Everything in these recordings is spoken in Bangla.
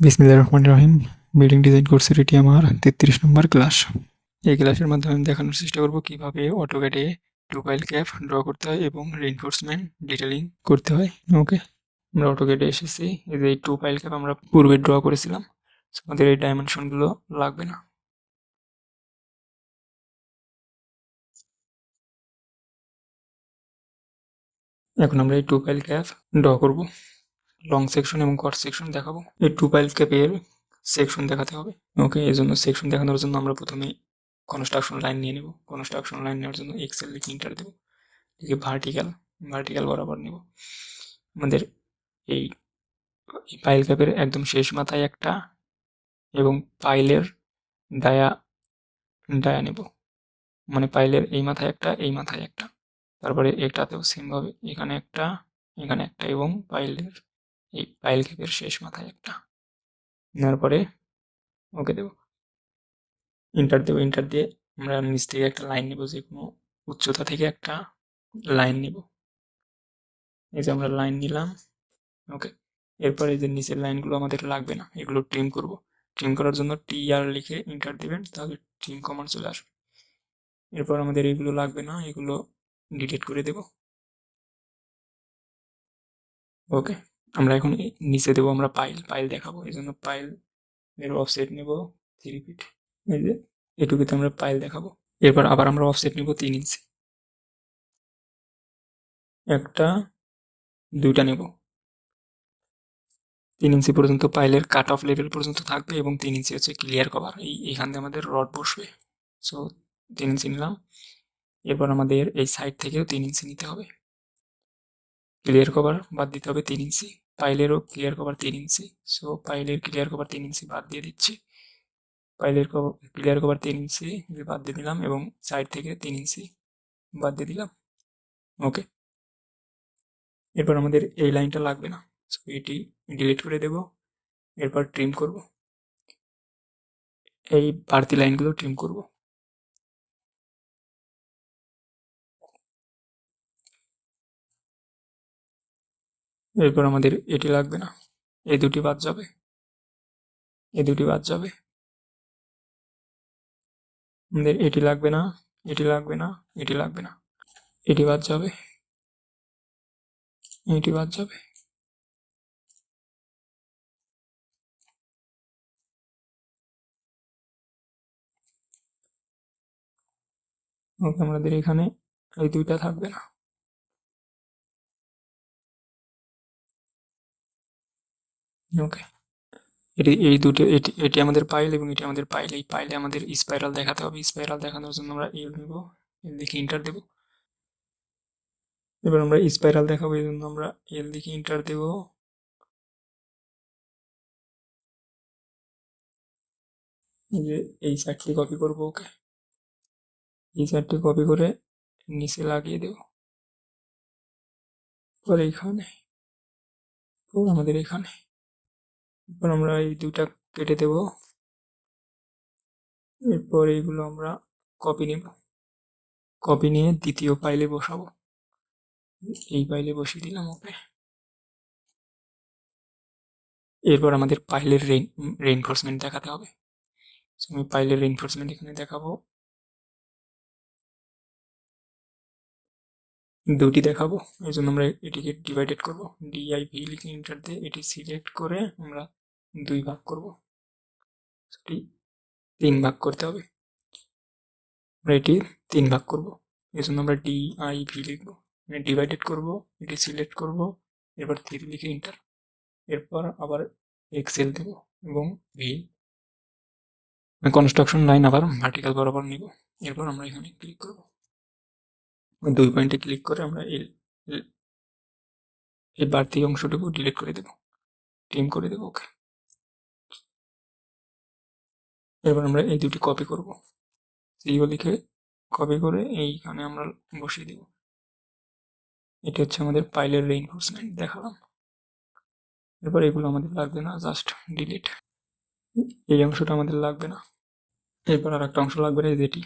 বিসমিল্লাহির রহমানির রহিম। বিল্ডিং ডিজাইন কোর্সের এটি আমার ৩৩ নম্বর ক্লাস। এই ক্লাসের মাধ্যমে আমি দেখানোর চেষ্টা করব কিভাবে অটোক্যাডে টু পাইল ক্যাপ ড্র করতে হয় এবং রিইনফোর্সমেন্ট ডিটেইলিং করতে হয়। ওকে, আমরা অটোক্যাডে এসেছি। এই যে এই টু পাইল ক্যাপ আমরা পূর্বে ড্র করেছিলাম, আমাদের এই ডাইমেনশনগুলো লাগবে না। এখন আমরা এই টু পাইল ক্যাপ ড্র করব। লং সেকশন এবং কট সেকশন দেখাবো। এই টু পাইল ক্যাপের সেকশন দেখাতে হবে। ওকে, এই জন্য সেকশন দেখানোর জন্য আমরা প্রথমে কনস্ট্রাকশন লাইন নিয়ে নেব। কনস্ট্রাকশন লাইন নেওয়ার জন্য এক্সেল লিখে এন্টার দেব। লিখে ভার্টিক্যাল বরাবর নেব। আমাদের এই পাইল ক্যাপের একদম শেষ মাথায় একটা এবং পাইলের ডায়া ডায়া নেব, মানে পাইলের এই মাথায় একটা, এই মাথায় একটা, তারপরে এটাতেও সেম ভাবে এখানে একটা, এখানে একটা এবং পাইলের এই পাইল ক্যাপের শেষ মাথায় একটা নেওয়ার পরে ওকে দেব, এন্টার দেব। এন্টার দিয়ে আমরা নিচ থেকে একটা লাইন নেব, যে কোনো উচ্চতা থেকে একটা লাইন নেব। এই যে আমরা লাইন নিলাম। ওকে, এরপরে যে নিচের লাইনগুলো আমাদের লাগবে না, এগুলো ট্রিম করব। ট্রিম করার জন্য TR লিখে এন্টার দিবেন, তাহলে ট্রিম কমান্ড চলে আসবে। এরপর আমাদের এগুলো লাগবে না, এগুলো ডিলিট করে দেব। ওকে, আমরা এখন নিচে দেবো আমরা পাইল দেখাবো, এই জন্য পাইল এর অফসেট নেব 3 ফিট। এই যে এটুকুতে আমরা পাইল দেখাবো। এরপর আবার আমরা অফসেট নেব 3 ইঞ্চি, একটা দুইটা নেব। 3 ইঞ্চি পর্যন্ত পাইলের কাট অফ লেভেল পর্যন্ত থাকবে এবং 3 ইঞ্চি হচ্ছে ক্লিয়ার কভার। এইখান দিয়ে আমাদের রড বসবে। সো 3 ইঞ্চি নিলাম। এরপর আমাদের এই সাইড থেকেও 3 ইঞ্চি নিতে হবে। ক্লিয়ার কভার বাদ দিতে হবে 3 ইঞ্চি। পাইলেরও ক্লিয়ার কভার 3 ইঞ্চি। সো পাইলের ক্লিয়ার কভার 3 ইঞ্চি বাদ দিয়ে দিচ্ছি। পাইলের ক্লিয়ার কভার 3 ইঞ্চি বাদ দিয়ে দিলাম এবং সাইড থেকে 3 ইঞ্চি বাদ দিয়ে দিলাম। ওকে, এরপর আমাদের এই লাইনটা লাগবে না, সো এটি ডিলিট করে দেব। এরপর ট্রিম করব, এই বাড়তি লাইনগুলো ট্রিম করব। এরপর আমাদের এটি লাগবে না, এই দুটি বাদ যাবে, এই দুটি বাদ যাবে। আমাদের এটি লাগবে না, এটি লাগবে না, এটি লাগবে না, এটি বাদ যাবে, এটি বাদ যাবে। ওকে, আমাদের এখানে এই দুইটা থাকবে না। ওকে, এটি এই দুটো, এটি এটি আমাদের পাইল এবং এটি আমাদের পাইল। এই পাইলে আমাদের স্পাইরাল দেখাতে হবে। স্পাইরাল দেখানোর জন্য আমরা এল নিব, এল লিখে এন্টার দেব। এবার আমরা স্পাইরাল দেখাবো, এই জন্য আমরা এল লিখে এন্টার দেব। এই যে এই সাইডটি কপি করব। ওকে, এই সাইডটি কপি করে নিচে লাগিয়ে দেব। পরে এখানে, পর আমাদের এখানে, এরপর আমরা এই দুইটা কেটে দেব। এরপর এইগুলো আমরা কপি নেব, কপি নিয়ে দ্বিতীয় পাইলে বসাবো। এই পাইলে বসিয়ে দিলাম। ওকে, এরপর আমাদের পাইলের রেইনফোর্সমেন্ট দেখাতে হবে। আমি পাইলের রেইনফোর্সমেন্ট এখানে দেখাবো, দুটি দেখাবো। এই জন্য আমরা এটিকে ডিভাইডেড করব। DIV লিখে এন্টার দিয়ে এটি সিলেক্ট করে আমরা 2 ভাগ করব। এটি 3 ভাগ করতে হবে। আমরা এটি 3 ভাগ করব, এই জন্য আমরা DIV লিখব, ডিভাইডেড করব, এটি সিলেক্ট করব, এরপর 3 লিখে এন্টার। এরপর আবার এক্সেল দেব এবং ভি কনস্ট্রাকশন লাইন আবার ভার্টিক্যাল বরাবর নিব। এরপর আমরা এখানে ক্লিক করব, 2 পয়েন্টে ক্লিক করে আমরা এই বাড়তি অংশটুকু ডিলিট করে দেব, ট্রিম করে দেব। ওকে, এবার আমরা এই দুটি কপি করব, সিও লিখে কপি করে এইখানে আমরা বসিয়ে দেব। এটা হচ্ছে আমাদের পাইলের রেইনফোর্সমেন্ট দেখালাম। এরপর এগুলো আমাদের লাগবে না, জাস্ট ডিলিট। এই অংশটা আমাদের লাগবে না। এরপর আর একটা অংশ লাগবে না, যেটি,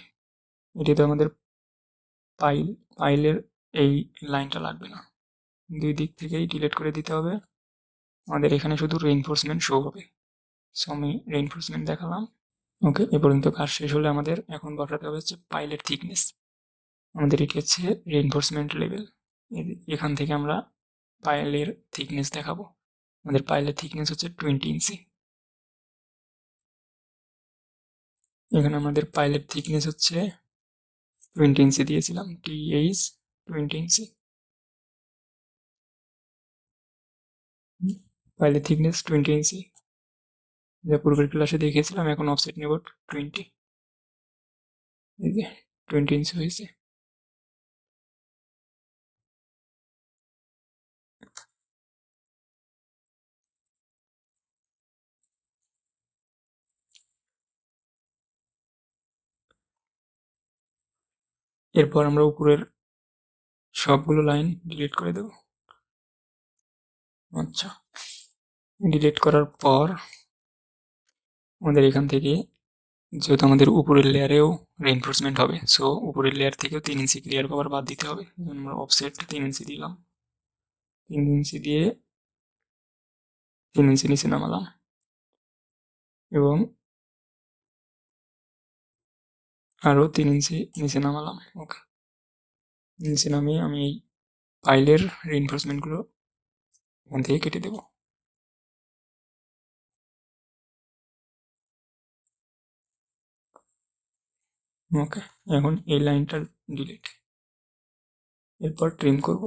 এটিতে আমাদের পাইলের এই লাইনটা লাগবে না, 2 দিক থেকেই ডিলিট করে দিতে হবে। আমাদের এখানে শুধু রেইনফোর্সমেন্ট শো হবে। সো আমি রেইনফোর্সমেন্ট দেখালাম। ওকে, এ পর্যন্ত কাজ শেষ হলে আমাদের এখন বসাতে হবে হচ্ছে পাইলের থিকনেস। আমাদের এটি হচ্ছে রেইনফোর্সমেন্ট লেভেল। এখান থেকে আমরা পাইলের থিকনেস দেখাবো। আমাদের পাইলের থিকনেস হচ্ছে 20 ইঞ্চি। এখানে আমাদের পাইলের থিকনেস হচ্ছে 20 ইঞ্চি দিয়েছিলাম, TH 20 ইঞ্চি। পাইলের থিকনেস 20 ইঞ্চি, যা পূর্বের ক্লাসে দেখিয়েছিলাম। এখন অফসেট নেব 20, এই যে 20 ইঞ্চি হয়েছে। এরপর আমরা উপরের সবগুলো লাইন ডিলিট করে দেব। আচ্ছা, ডিলিট করার পর আমাদের এখান থেকে, যেহেতু আমাদের উপরের লেয়ারেও রেইনফোর্সমেন্ট হবে, সো উপরের লেয়ার থেকেও 3 ইঞ্চি ক্লিয়ার কভার বাদ দিতে হবে। আমরা অফসেট 3 ইঞ্চি দিলাম, 3 ইঞ্চি দিয়ে 3 ইঞ্চি নিচে নামালাম এবং আরও 3 ইঞ্চি নিচে নামালাম। ওকে, নিচে নামিয়ে আমি এই পাইলের রেইনফোর্সমেন্টগুলো এখান থেকে কেটে দেব। ওকে, এখন এই লাইনটা ডিলিট, এরপর ট্রিম করব।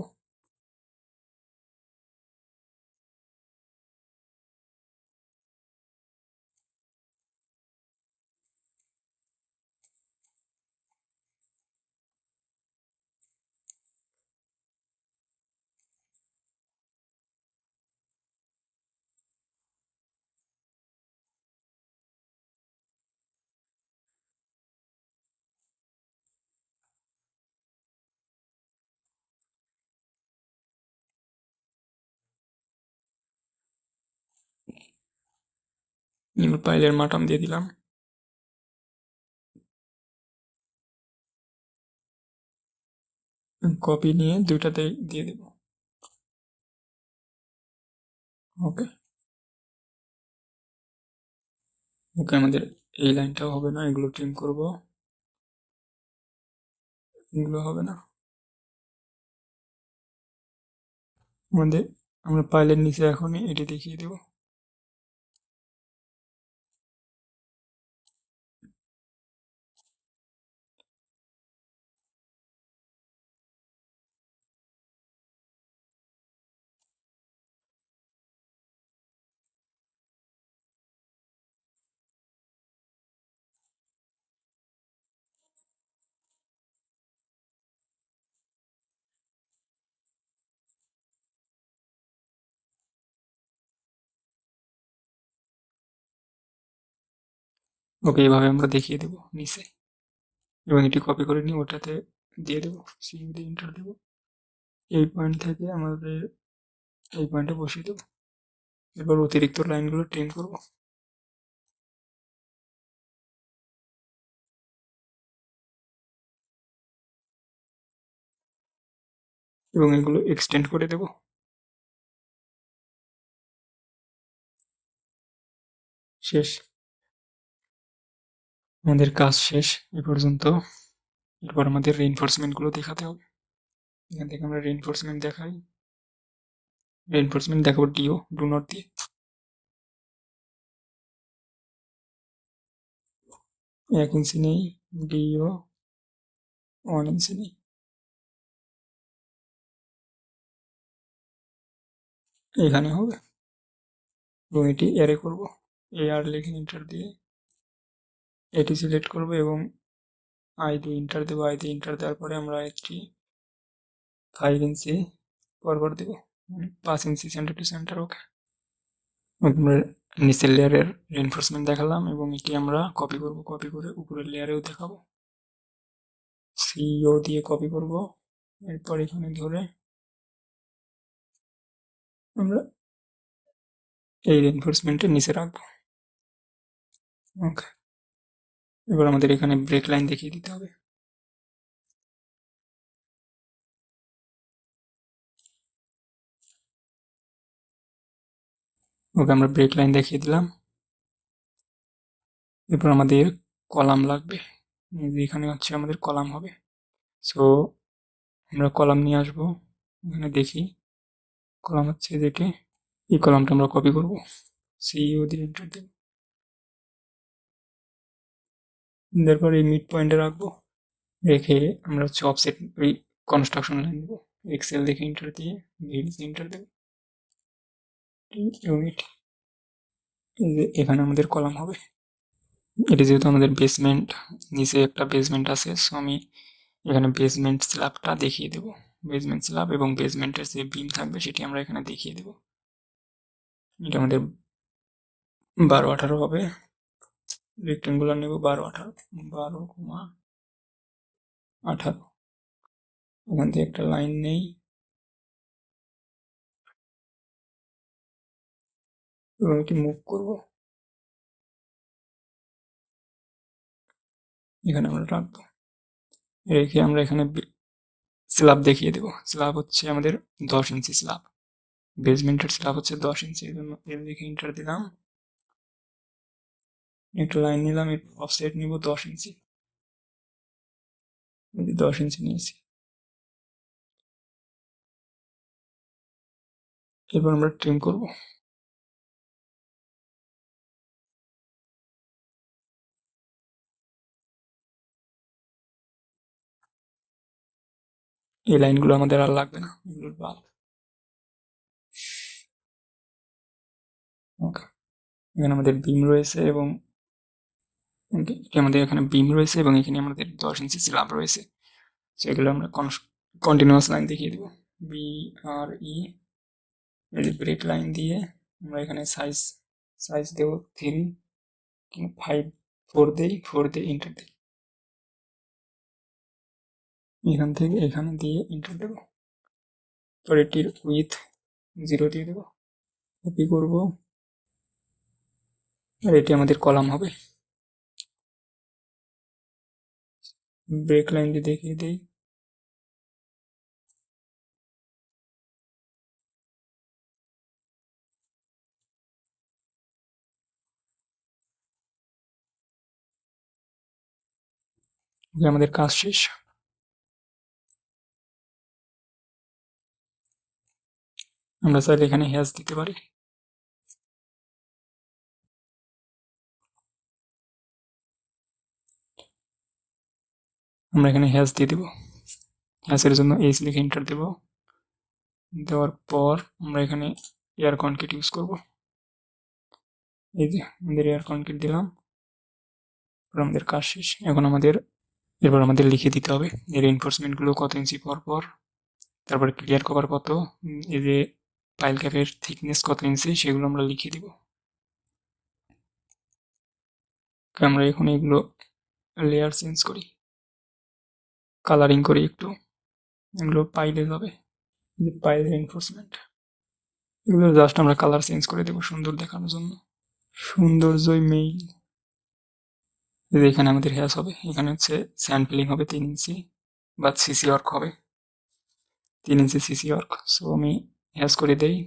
পাইলের মাটাম দিয়ে দিলাম, কপি নিয়ে দুইটাতে দিয়ে দেব। ওকে, ওকে, আমাদের এই লাইনটাও হবে না, এগুলো ট্রিম করব, এগুলো হবে না। আমাদের, আমরা পাইলের নিচে এখন এটি দেখিয়ে দেব। ওকে, এইভাবে আমরা দেখিয়ে দেব নিচে, এবং এটি কপি করে নিয়ে ওটাতে দিয়ে দেবো, সিইউ দিয়ে এন্টার দেবো। এই পয়েন্ট থেকে আমাদের এই পয়েন্টে বসিয়ে দেবো। এবার অতিরিক্ত লাইনগুলো ট্রিম করব। এবং এগুলো এক্সটেন্ড করে দেব। শেষ, আমাদের কাজ শেষ এ পর্যন্ত। এরপর আমাদের রেইনফোর্সমেন্টগুলো দেখাতে হবে। এখান থেকে আমরা রেইনফোর্সমেন্ট দেখাই, রেইনফোর্সমেন্ট দেখাবো ডিও, ডু নট দিয়ে। 1 ইঞ্চি নেই, ডিও 1 ইঞ্চি নেই, এখানে হবে। এবং এটি অ্যারে করব, AR লিখে এন্টার দিয়ে এটি সিলেক্ট করব এবং আই দিয়ে এন্টার দেবো। আই দিয়ে এন্টার দেওয়ার পরে আমরা একটি 5 ইঞ্চি পরপর দেবো, 5 ইঞ্চি সেন্টার টু সেন্টার। ওকে, আমরা নিচের লেয়ারের রেইনফোর্সমেন্ট দেখালাম এবং এটি আমরা কপি করব, কপি করে উপরের লেয়ারেও দেখাবো। সিও দিয়ে কপি করব, এরপর এখানে ধরে আমরা এই রেইনফোর্সমেন্টের নিচে রাখবো। ওকে, এবার আমাদের এখানে ব্রেক লাইন দেখিয়ে দিতে হবে। ওকে, আমরা ব্রেক লাইন দেখিয়ে দিলাম। এরপর আমাদের কলাম লাগবে, এখানে হচ্ছে আমাদের কলাম হবে। সো আমরা কলাম নিয়ে আসবো, এখানে দেখি কলাম হচ্ছে যেটি, এই কলামটা আমরা কপি করব, সিইও দিয়ে এন্টার দেব, তারপর এই মিড পয়েন্টে রাখবো, রেখে আমরা হচ্ছে অফসেট ওই কনস্ট্রাকশন লাইন দেবো, এক্সেল দেখে এন্টার দিয়ে ভিডিওতে এন্টার দেবো, ইউনিট, এখানে আমাদের কলাম হবে। এটা যেহেতু আমাদের বেসমেন্ট, নিচে একটা বেসমেন্ট আছে, সো আমি এখানে বেসমেন্ট স্ল্যাবটা দেখিয়ে দেবো, বেসমেন্ট স্ল্যাব এবং বেসমেন্টের যে বিম থাকবে সেটি আমরা এখানে দেখিয়ে দেবো। এটা আমাদের 12-18 হবে, রেক্টেঙ্গুলার নেব 12-18, 12,18, ওখান থেকে একটা লাইন নেই এবং এটি মুভ করব, এখানে আমরা রাখবো, রেখে আমরা এখানে স্ল্যাব দেখিয়ে দেবো। স্ল্যাব হচ্ছে আমাদের 10 ইঞ্চি স্ল্যাব, বেসমেন্টের স্ল্যাব হচ্ছে 10 ইঞ্চি, এই জন্য এর দেখে এন্টার দিলাম, একটা লাইন নিলাম, এর অফসেট নিব 10 ইঞ্চি, 10 ইঞ্চি নিয়েছি। এরপর আমরা ট্রিম করব, এই লাইনগুলো আমাদের আর লাগবে না, এগুলোর বাদ। ওকে, এখানে আমাদের বিম রয়েছে এবং আমাদের এখানে বিম রয়েছে এবং এখানে আমাদের 10 ইঞ্চি স্ল্যাব রয়েছে, সেগুলো আমরা কন্টিনিউয়াস লাইন দেখিয়ে দেবো, বি আর ই, ব্রেক লাইন দিয়ে আমরা এখানে সাইজ সাইজ দেবো 3, 5, 4 দেই, 4 দিয়ে এন্টার দিই, এখান থেকে এখানে দিয়ে এন্টার দেবো, পর এটির উইথ 0 দিয়ে দেবো, কপি করব, আর এটি আমাদের কলাম হবে, ব্রেক লাইন দিয়ে দেখিয়ে দিই, আমাদের কাজ শেষ। আমরা চাইলে এখানে হ্যাশ দিতে পারি, আমরা এখানে হ্যাশ দিয়ে দেবো, হ্যাশের জন্য এইচ লিখে এন্টার দেবো, দেওয়ার পর আমরা এখানে এয়ার কনক্রিট ইউজ করব, এই যে আমাদের এয়ার কনক্রিট দিলাম, আমাদের কাজ শেষ। এখন এরপর আমাদের লিখে দিতে হবে এই রিইনফোর্সমেন্টগুলো কত ইঞ্চি পর পর, তারপরে ক্লিয়ার কভার কত, এই যে পাইল ক্যাপের থিকনেস কত ইঞ্চি, সেগুলো আমরা লিখে দিব। আমরা এখন এগুলো লেয়ার চেঞ্জ করি, কালারিং করি একটু, এগুলো পাইলে যাবে, যে পাইল রিইনফোর্সমেন্ট, এগুলো জাস্ট আমরা কালার চেঞ্জ করে দেবো সুন্দর দেখানোর জন্য, সৌন্দর্যই মেইন। এখানে আমাদের হ্যাশ হবে, এখানে হচ্ছে স্যান্ড ফিলিং হবে 3 ইঞ্চি, বা সিসি ওয়ার্ক হবে 3 ইঞ্চি সিসি ওয়ার্ক, সো আমি হ্যাশ করে দেই,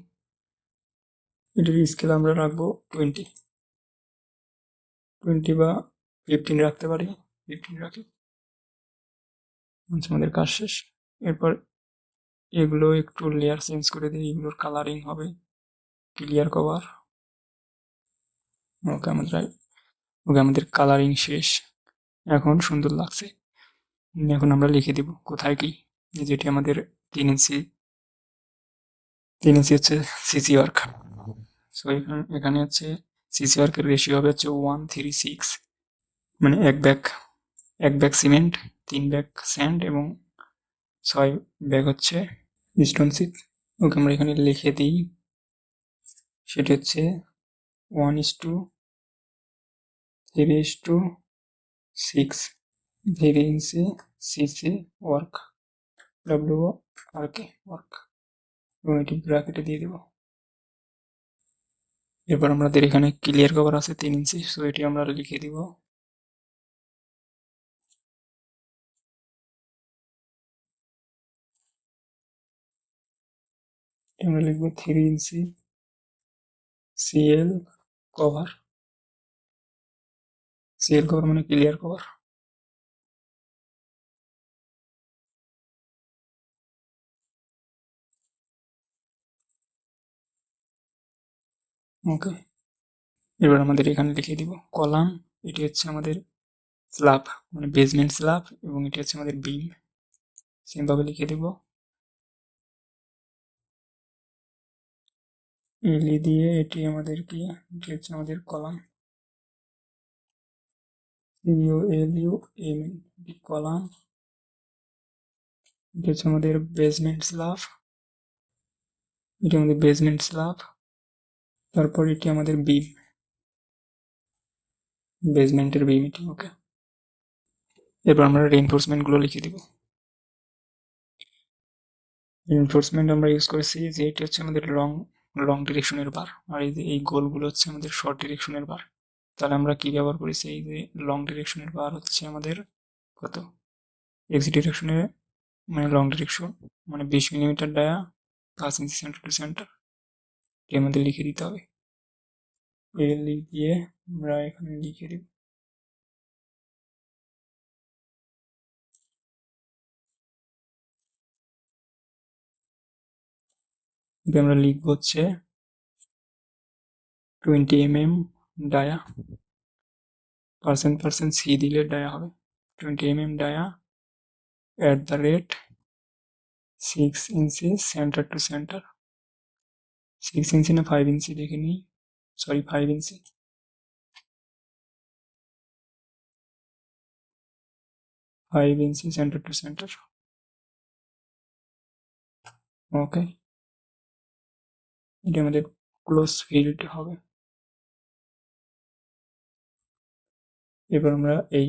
এটির স্কেল আমরা রাখবো 20, বা 15 রাখতে পারি, 15 রাখি, আমাদের কাজ শেষ। এরপর এগুলো একটু লেয়ার চেঞ্জ করে দিই, এগুলোর কালারিং হবে ক্লিয়ার কভার, আমাদের কালারিং শেষ, এখন সুন্দর লাগছে। এখন আমরা লিখে দিব কোথায় কি, যেটি আমাদের 3 ইঞ্চি হচ্ছে সিসি ওয়ার্ক, সো এখানে হচ্ছে সিসি ওয়ার্কের রেশিও হবে হচ্ছে 1:6, মানে এক ব্যাগ সিমেন্ট, 3 ব্যাগ স্যান্ড এবং 6 ব্যাগ হচ্ছে স্টোন চিপ। ওকে, আমরা এখানে লিখে দিই, সেটি হচ্ছে 1:3:6, 3 ইঞ্চি সিসি ওয়ার্ক, ওয়ার্ক, এবং এটি ব্র্যাকেটে দিয়ে দেব। এরপর আমাদের এখানে ক্লিয়ার কভার আছে 3 ইঞ্চি, সো এটি আমরা লিখে দিব, আমরা লিখবো 3 ইঞ্চি সিএল কভার, সিএল কভার মানে ক্লিয়ার কভার। ওকে, এবার আমাদের এখানে লিখে দিব কলাম, এটি হচ্ছে আমাদের স্ল্যাব মানে বেসমেন্ট স্ল্যাব, এবং এটি হচ্ছে আমাদের বিম, সেমভাবে লিখে দেব। এলই দিয়ে এটি আমাদের কি, এটি হচ্ছে আমাদের কলাম, COLUMN, কলাম, এটি হচ্ছে আমাদের বেসমেন্ট স্ল্যাব, এটি আমাদের বেসমেন্ট স্ল্যাব, তারপর এটি আমাদের বিম, বেসমেন্টের বিম এটি। ওকে, এরপর আমরা রেইনফোর্সমেন্ট গুলো লিখে দিব। রেইনফোর্সমেন্ট আমরা ইউজ করেছি যে এটি হচ্ছে আমাদের লং লং ডিরেকশনের বার, আর এই যে এই গোলগুলো হচ্ছে আমাদের শর্ট ডিরেকশনের বার। তাহলে আমরা কি ব্যবহার করেছি, এই যে লং ডিরেকশনের বার হচ্ছে আমাদের কত, এক্স ডিরেকশনে মানে লং ডিরেকশন মানে 20 millimetre dia 5 inch centre to centre, এটি আমাদের লিখে দিতে হবে। এল দিয়ে আমরা এখানে লিখে দিব। আমরা লিখবো হচ্ছে 20 mm ডায়া, পার্সেন্ট সি দিলে ডায়া হবে, 20 mm dia @ 6 inch centre to centre. 6 ইঞ্চি না 5 ইঞ্চি দেখে নিই, sorry 5 inch, 5 inch centre to centre. ওকে, এটা আমাদের ক্লোজ ফিল্ড হবে। এবার আমরা এই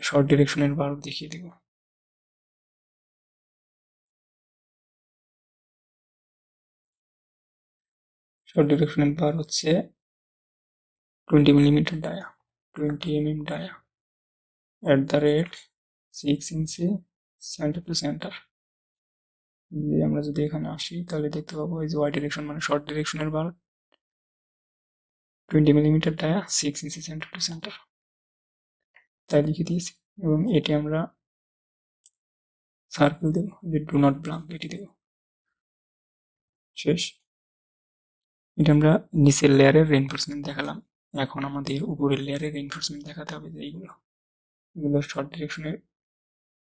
শর্ট ডিরেকশনের বার দেখিয়ে দিব। শর্ট ডিরেকশনের বার হচ্ছে 20 millimetre dia, 20 mm dia @ 6 inch centre to centre. আমরা যদি এখানে আসি তাহলে দেখতে পাবো এই যে ওয়াই ডিরেকশন মানে short ডিরেকশনের bar 20 millimetre dia 6 inch centre to centre, তাই লিখে দিয়েছি। এবং এটি আমরা সার্কেল দেবো, যে ডু নট ব্লাঙ্ক এটি দেবো, শেষ। এটা আমরা নিচের লেয়ারের রেইনফোর্সমেন্ট দেখালাম, এখন আমাদের উপরের লেয়ারের রেইনফোর্সমেন্ট দেখাতে হবে, যে এগুলো শর্ট ডিরেকশনের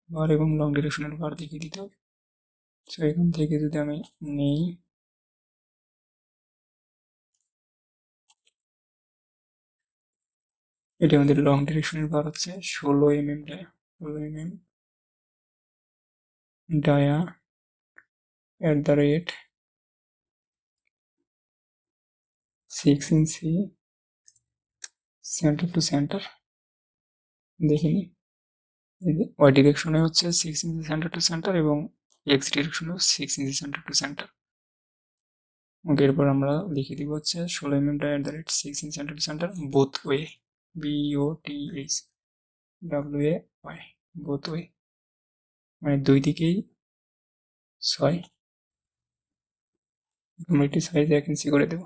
বার এবং লং ডিরেকশনের বার দেখিয়ে দিতে হবে। সো এখান থেকে যদি আমি নেই, এটি আমাদের লং ডিরেকশনের বার হচ্ছে 16 mm dia, 16 mm dia @ 6 inch centre to centre. দেখিনি, ওয়াই ডিরেকশনে হচ্ছে 6 ইঞ্চি সেন্টার টু সেন্টার এবং এক্স ডিরেকশনেও 6 inch centre to centre. Okay, এরপর আমরা লিখে দিব হচ্ছে 16 mm dia @ 6 inch centre to centre both way, BOTHWAY, both way মানে দুই দিকেই 6। আমরা এটি সাইজ 1 ইঞ্চি করে দেব।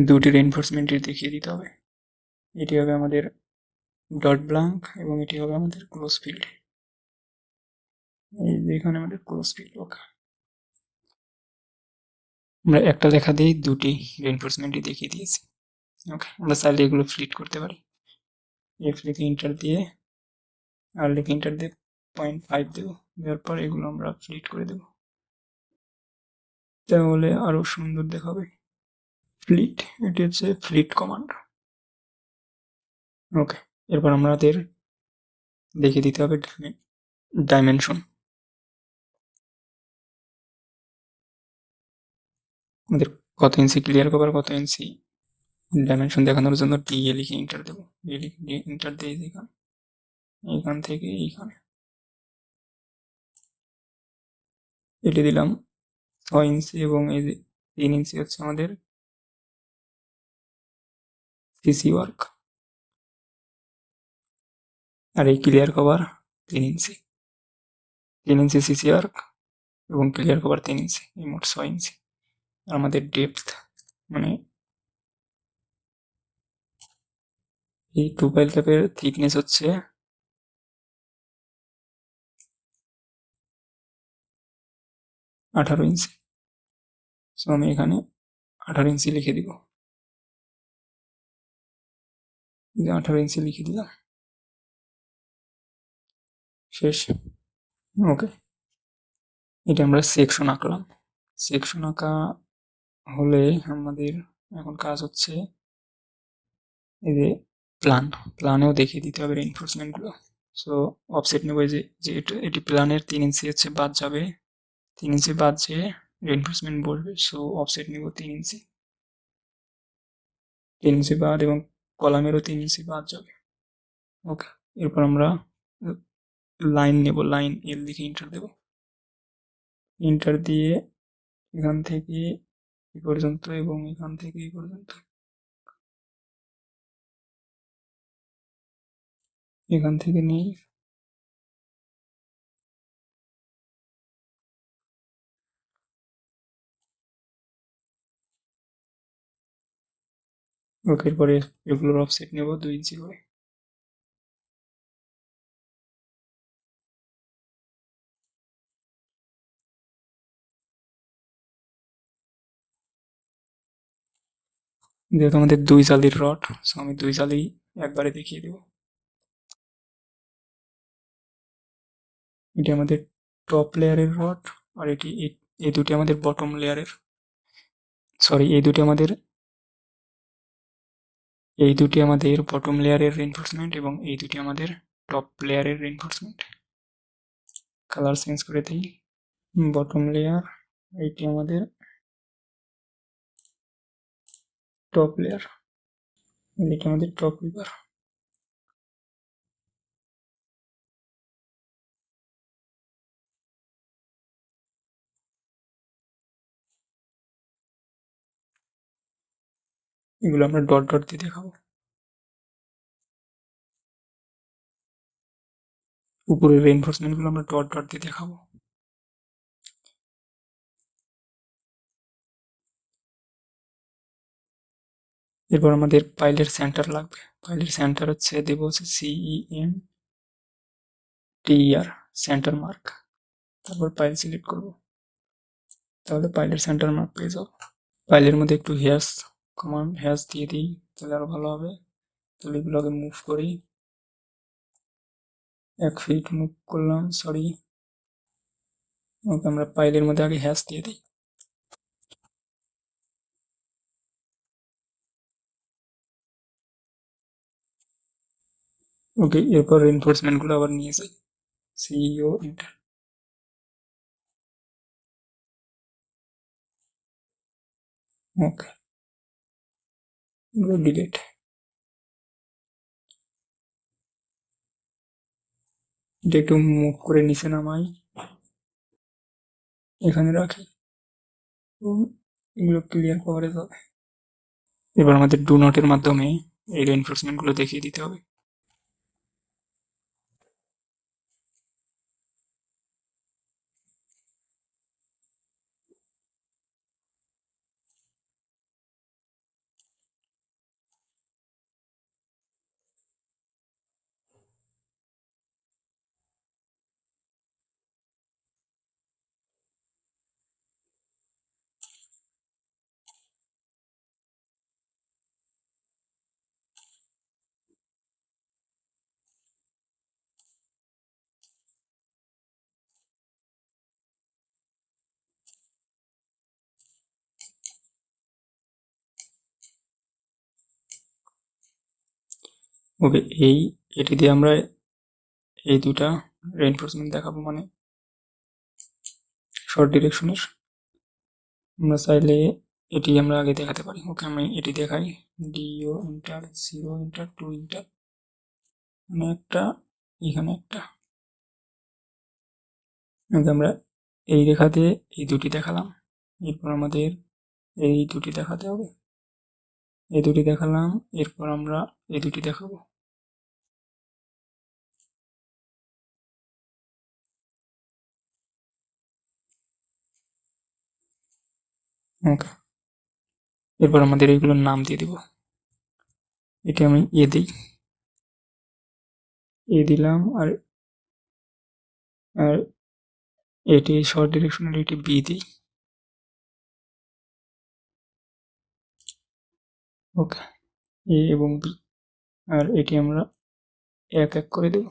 দুটি রেইনফোর্সমেন্টের দেখিয়ে দিতে হবে, এটি হবে আমাদের ডট ব্লাঙ্ক এবং এটি হবে আমাদের ক্লোজ ফিল্ড। এই যে এখানে আমাদের ক্লোজ ফিল্ড। ওকে, আমরা একটা লেখা দিয়ে দুটি রেইনফোর্সমেন্টই দেখিয়ে দিয়েছি। ওকে, আমরা চাইলে এগুলো ফ্লিট করতে পারি, এফ লিখে ইন্টার দিয়ে আর লিখে ইন্টার দিয়ে 0.5 দেবো, দেওয়ার পর এগুলো আমরা ফ্লিট করে দেবো, তাহলে আরো সুন্দর দেখাবে। ফ্লিট, এটি হচ্ছে ফ্লিট কমান্ড। ওকে, এরপর আমাদের দেখিয়ে দিতে হবে ডাইমেনশন। আমাদের কত ইঞ্চি ক্লিয়ার কভার, কত ইঞ্চি ডাইমেনশন দেখানোর জন্য ডিএ লিখে ইন্টার দেবো, ডিএ লিখে ইন্টার দিয়ে এইখান থেকে এইখানে এটি দিলাম 6 ইঞ্চি, এবং এই যে 3 ইঞ্চি হচ্ছে আমাদের সিসি ওয়ার্ক, আর এই ক্লিয়ার কভার 3 ইঞ্চি, 3 ইঞ্চি সিসি ওয়ার্ক এবং ক্লিয়ার কভার 3 ইঞ্চি, এই মোট 6 ইঞ্চি। আমাদের ডেপথ মানে এই 2 পাইল ক্যাপের থিকনেস হচ্ছে 18 ইঞ্চি। সো আমি এখানে 18 ইঞ্চি লিখে দিব, 18 ইঞ্চি লিখে দিলাম, শেষ। ওকে, এটা আমরা সেকশন আঁকলাম। সেকশন আঁকা হলে আমাদের এখন কাজ হচ্ছে এই যে প্ল্যানেও দেখিয়ে দিতে হবে রেইনফোর্সমেন্টগুলো। সো অফসেট নেবো, এই যে এটি প্ল্যানের 3 ইঞ্চি হচ্ছে বাদ যাবে, 3 ইঞ্চি বাদ যেয়ে রেইনফোর্সমেন্ট বসবে। সো অফসেট নেব 3 ইঞ্চি, 3 ইঞ্চি বাদ, এবং কলামেরও 3 ইঞ্চি বাদ যাবে। ওকে, এরপর আমরা লাইন নেব, লাইন এল দিকে ইন্টার দেব, ইন্টার দিয়ে এখান থেকে এই পর্যন্ত এবং এখান থেকে এই পর্যন্ত, এখান থেকে নিয়ে ওকে, পরে এগুলোর অফসেট নেব 2 ইঞ্চি করে। যেহেতু আমাদের 2 জালির রড, সো আমি 2 জালি একবারে দেখিয়ে দেব। এটি আমাদের টপ লেয়ারের রড, আর এই দুটি আমাদের বটম লেয়ারের, সরি এই দুটি আমাদের বটম লেয়ারের রেইনফোর্সমেন্ট, এবং এই দুটি আমাদের টপ লেয়ারের রেইনফোর্সমেন্ট। কালার চেঞ্জ করে দিই, বটম লেয়ার, এইটি আমাদের টপ লেয়ার, এটা আমাদের টপ রিভার। এগুলো আমরা ডট ডট দিয়ে দেখাবো। উপরের রেইনফোর্সমেন্ট গুলো আমরা ডট ডট দিয়ে দেখাবো। এরপর আমাদের পাইলের সেন্টার লাগবে। পাইলের সেন্টার হচ্ছে দেব হচ্ছে CENTER, সেন্টার মার্ক, তারপর পাইল সিলেক্ট করব, তাহলে পাইলের সেন্টার মার্ক পেয়ে যাবো। পাইলের মধ্যে একটু হ্যাশ দিয়ে দিই, তাহলে আরো ভালো হবে। তাহলে এগুলোকে মুভ করি, 1 ফিট মুভ করলাম, সরি। ওকে, আমরা পাইলের মধ্যে আগে হ্যাশ দিয়ে দিই। ওকে, এরপর রেইনফোর্সমেন্ট গুলো আবার নিয়ে যাই, সিইও এন্টার। ওকে, এগুলো ডিলিট। এটা একটু মুভ করে নিচে নামাই, এখানে রাখি, এগুলো ক্লিয়ার কভারেজ হবে। এবার আমাদের ডু নটের মাধ্যমে এই রেইনফোর্সমেন্ট গুলো দেখিয়ে দিতে হবে। ওকে, এটি দিয়ে আমরা এই দুটা রেইনফোর্সমেন্ট দেখাবো, মানে শর্ট ডিরেকশনের। আমরা চাইলে এটি আমরা আগে দেখাতে পারি। ওকে, আমি এটি দেখাই, ডিও ইন্টার, 0 ইন্টার, 2 ইন্টার, এখানে একটা, এখানে একটা। ওকে, আমরা এই রেখা দিয়ে এই দুটি দেখালাম, এরপর আমাদের এই দুটি দেখাতে হবে, এই দুটি দেখালাম, এরপর আমরা এই দুটি দেখাবো। ওকে, এরপর আমাদের এইগুলোর নাম দিয়ে দিব। এটা আমি এ দিলাম, আর আর এটি শর্ট ডিরেকশনের, এটি বি দিই। ওকে, এ এবং বি, আর এটি আমরা এক এক করে দেব।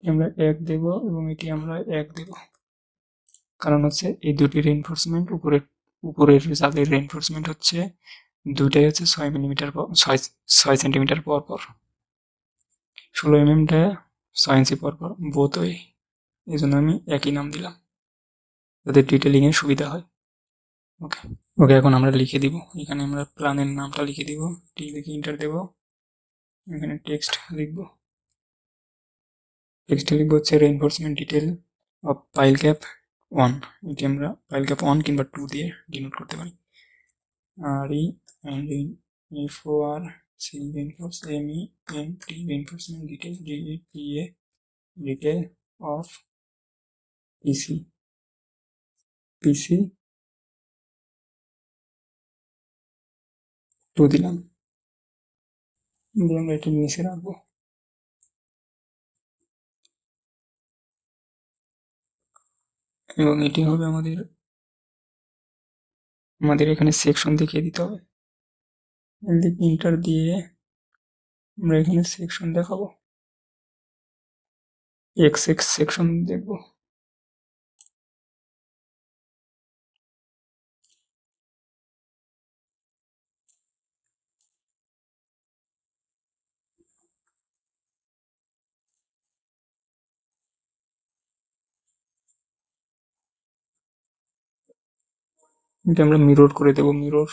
আমরা এক দেব এবং এটি আমরা এক দেব, কারণ হচ্ছে এই দুটি রেইনফোর্সমেন্ট উপরের জালের রেইনফোর্সমেন্ট হচ্ছে দুটাই হচ্ছে 6 মিলিমিটার, 6 সেন্টিমিটার পর পর, 16 mm টা 6 ইঞ্চি পর পর, বোথ ওয়ে। এই জন্য আমি একই নাম দিলাম যাতে ডিটেলিং এর সুবিধা হয়। ওকে, ওকে, এখন আমরা লিখে দিব। এখানে আমরা প্ল্যানের নামটা লিখে দিব, টি লিখে ইন্টার দেব। এখানে টেক্সট লিখব, টেক্সটে লিখবো হচ্ছে reinforcement detail of pile cap 1। এটি আমরা পাইল ক্যাপ 1 কিংবা 2 দিয়ে ডিনোট করতে পারি। R E F O R C reinforce, M E N T reinforcement detail, D E P A detail of PC 2 দিলাম, দিয়ে আমরা এটি নিচে রাখবো। এবং এটি হবে আমাদের এখানে সেকশন দেখিয়ে দিতে হবে। এদিকে ইন্টার দিয়ে আমরা এখানে সেকশন দেখাবো, এক্স এক্স সেকশন দেখবো। এটা আমরা মিরর করে দেবো, মিরর।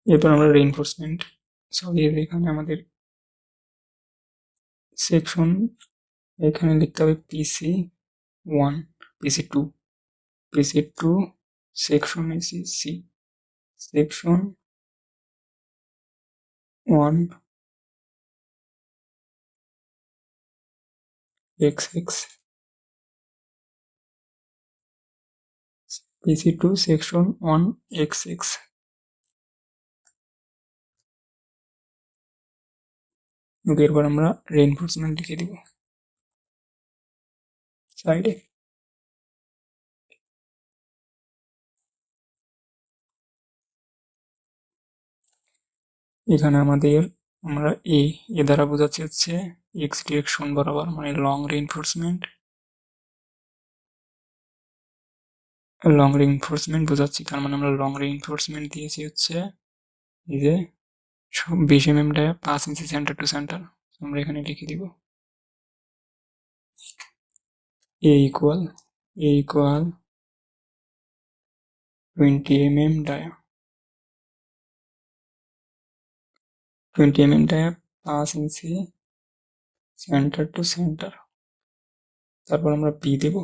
এরপর আমরা রেইনফোর্সমেন্ট, এখানে আমাদের সেকশন, এখানে লিখতে হবে PC 1, PC 2, PC 2 section AC C, section 1 X X, PC 2 section 1 X X. এরপর আমরা রেইনফোর্সমেন্ট লিখে দিব সাইডে। এখানে আমরা এ দ্বারা বোঝাচ্ছি হচ্ছে এক্স ডিরেকশন বরাবর, মানে লং রেইনফোর্সমেন্ট বোঝাচ্ছি। তার মানে আমরা লং রেইনফোর্সমেন্ট দিয়েছি হচ্ছে এই যে 20 mm টা 5 ইঞ্চি সেন্টার টু সেন্টার। আমরা এখানে লিখে দিব A equal 20 mm dia, 20 mm dia 5 inch centre to centre. তারপর আমরা বি দেব,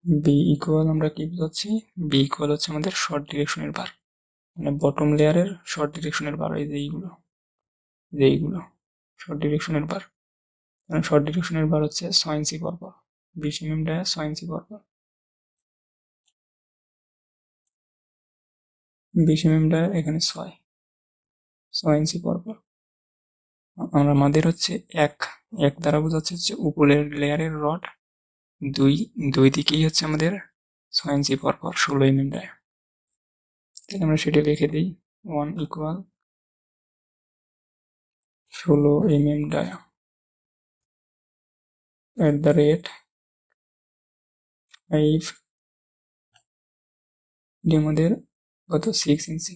বি ইকুয়াল আমরা কি বোঝাচ্ছি, বি ইকুয়াল হচ্ছে আমাদের শর্ট ডিরেকশনের বার, মানে বটম লেয়ারের শর্ট ডিরেকশনের বার। এই যে এইগুলো শর্ট ডিরেকশনের বার, মানে শর্ট ডিরেকশনের বার হচ্ছে 6 ইঞ্চি পরপর, 20 mm ডায়া 6 ইঞ্চি পরপর, 20 mm ডায়া এখানে 6 ইঞ্চি পরপর। আমাদের হচ্ছে এক দ্বারা বোঝাচ্ছে হচ্ছে উপরের লেয়ারের রড দুই দিকেই হচ্ছে আমাদের 6 ইঞ্চি পরপর 16 mm ডায়া। তাহলে আমরা সেটা লিখে দিই 1 equal 16 mm dia at the rate 5, এটি আমাদের কত 6 inch,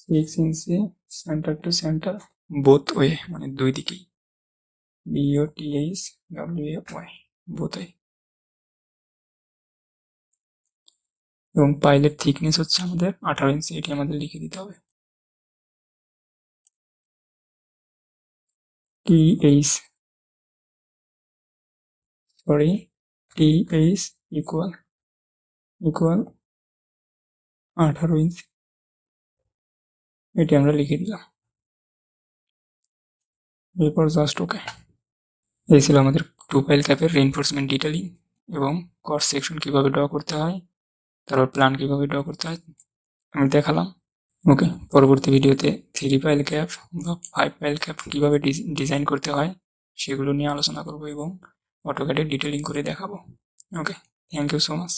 6 inch centre to centre both way, মানে দুই দিকেই, BOTHWAY বোথ ওয়ে। এবং পাইলের থিকনেস হচ্ছে আমাদের 18 ইঞ্চি, এটি আমাদের লিখে দিতে হবে। TH সরি TH ইকুয়াল 18 ইঞ্চি, এটি আমরা লিখে দিলাম। এরপর জাস্ট ওকে। এই ছিল আমাদের 2 পাইল ক্যাপের রিইনফোর্সমেন্ট ডিটেইলিং এবং ক্রস সেকশন কিভাবে ড্র করতে হয়, তারপর প্ল্যান কিভাবে ড্র করতে হয় আমি দেখালাম। ওকে, পরবর্তী ভিডিওতে 3 পাইল ক্যাপ বা 5 পাইল ক্যাপ কিভাবে ডিজাইন করতে হয় সেগুলো নিয়ে আলোচনা করব এবং অটোক্যাডে ডিটেইলিং করে দেখাবো। ওকে, থ্যাংক ইউ সো মাচ।